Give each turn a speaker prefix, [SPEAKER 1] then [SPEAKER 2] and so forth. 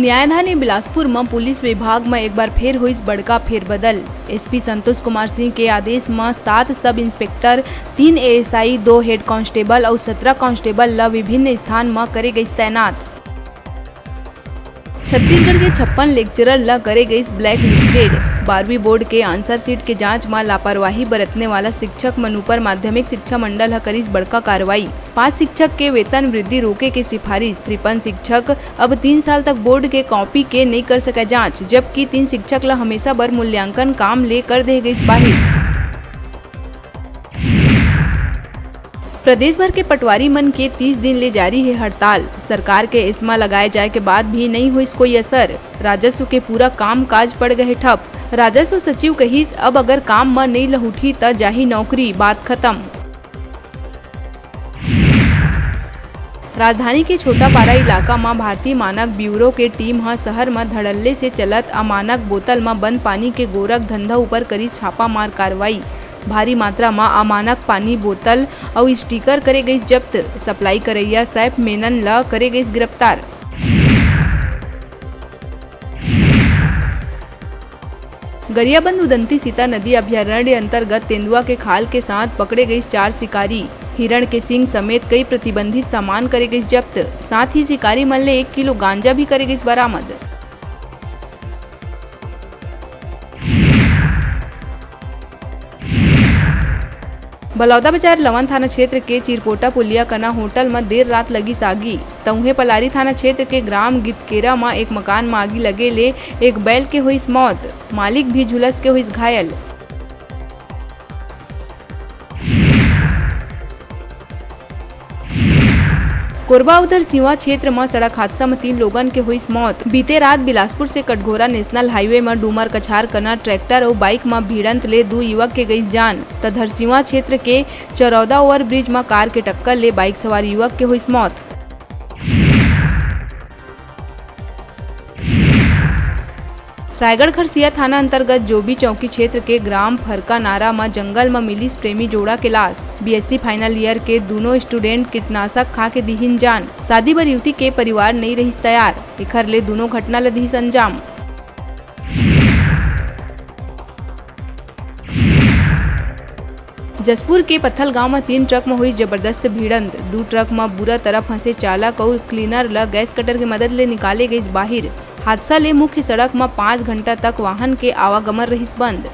[SPEAKER 1] न्यायधानी बिलासपुर में पुलिस विभाग में एक बार फिर हुई बड़का फेरबदल। एसपी संतोष कुमार सिंह के आदेश में 7 sub inspector, 3 ASI, 2 head constable और 17 कांस्टेबल ला विभिन्न स्थान में करे गई तैनात। छत्तीसगढ़ के 56 लेक्चरर ला करे गई ब्लैक लिस्टेड। 12वीं बोर्ड के आंसर सीट के जांच में लापरवाही बरतने वाला शिक्षक मन ऊपर माध्यमिक शिक्षा मंडल करीस बड़का कार्रवाई। 5 शिक्षक के वेतन वृद्धि रोके के सिफारिश। 53 शिक्षक अब 3 साल तक बोर्ड के कॉपी के नहीं कर सके जांच, जबकि 3 शिक्षक ला हमेशा बर मूल्यांकन काम ले कर दे गई बाहिर। प्रदेश भर के पटवारी मन के 30 दिन ले जारी है हड़ताल। सरकार के इसमा लगाए जाए के बाद भी नहीं हुई कोई असर। राजस्व के पूरा काम काज पड़ गए ठप। राजस्व सचिव कहिस अब अगर काम में नहीं लहुठी त जाही नौकरी, बात खत्म। राजधानी के छोटापारा इलाका में भारतीय मानक ब्यूरो के टीम ह शहर में धड़ल्ले से चलत अमानक बोतल में बंद पानी के गोरख धंधा ऊपर करी छापा मार कार्रवाई। भारी मात्रा में अमानक पानी बोतल और स्टिकर करे गई जब्त। सप्लाई करैया सैफ मेनन ला करे गई गिरफ्तार। गरियाबंद उदंती सीता नदी अभयारण्य अंतर्गत तेंदुआ के खाल के साथ पकड़े गई 4 शिकारी। हिरण के सींग समेत कई प्रतिबंधित सामान करे गई जब्त। साथ ही शिकारी मन ले 1 किलो गांजा भी करे गई बरामद। बलौदाबाजार लवन थाना क्षेत्र के चिरपोटा पुलिया कना होटल में देर रात लगी आगी। तउहे पलारी थाना क्षेत्र के ग्राम गितकेरा में एक मकान में आगी लगे ले एक बैल के हुई मौत। मालिक भी झुलस के हुई घायल। कोरबा उधर सीवा क्षेत्र में सड़क हादसा में 3 लोगन के हुई मौत। बीते रात बिलासपुर से कटघोरा नेशनल हाईवे में डूमर कछार कना ट्रैक्टर और बाइक में भिड़ंत ले 2 युवक के गई जान। तधर सीवा क्षेत्र के चरौदा ओवर ब्रिज में कार के टक्कर ले बाइक सवार युवक के हुई मौत। रायगढ़ खरसिया थाना अंतर्गत जोबी चौकी क्षेत्र के ग्राम फरका नारा में जंगल में मिली प्रेमी जोड़ा के लाश। बीएससी फाइनल ईयर के दोनों स्टूडेंट कीटनाशक खा के दीहिन जान। शादी बर युवती के परिवार नहीं रही तैयार। एखर ले दोनों घटना ल दीहिस अंजाम। जसपुर के पत्थल गांव में 3 ट्रक में हुई जबरदस्त भिड़ंत। 2 ट्रक में बुरा तरह फंसे चालक और क्लीनर ला गैस कटर के मदद ले निकाले गई बाहिर। हादसा ले मुख्य सड़क में 5 घंटा तक वाहन के आवागमन रहिस बंद।